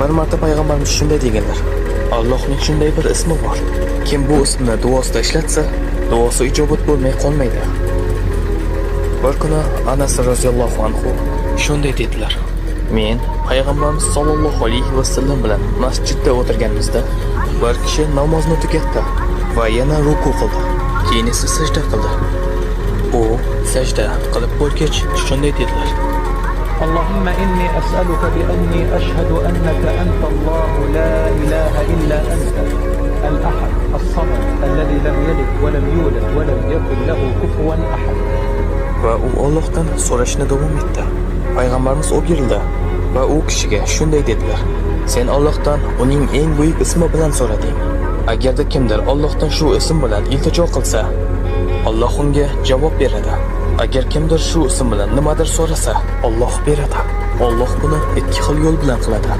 Bir marta payg'ambarimiz shunday deganlar: Allohning shunday bir ismi bor. Kim bu ismni duosida ishlatsa, duosi ijobat bo'lmay qolmaydi. Bir kuni Anas roziyallohu anhu shunday dedilar: Men payg'ambarimiz sollallohu alayhi vasallam bilan masjidda o'tirganimizda bir kishi namozni tugatdi va yana ruku qildi. Keyin esa sajda qildi. U sajda qilib bo'lgach shunday dedilar: اللهم إني أسألك بأني أشهد أنك أنت الله لا إله إلا أنت الأحد الصمد الذي لم يلد ولم يولد ولم يكن له كفوا أحد. Va u Allohdan so'rashni davom etdi. Payg'ambarimiz o'girildi va u kishiga shunday dedilar: Sen Allohdan uning eng buyuk ismi bilan so'rading. Agarda kimdir Allohdan shu ism bilan iltijo qilsa, Alloh unga javob beradi. Agar kimdir shu ism bilan nimadir so'rasa, Alloh beradi. Alloh buni ikki xil yo'l bilan qiladi.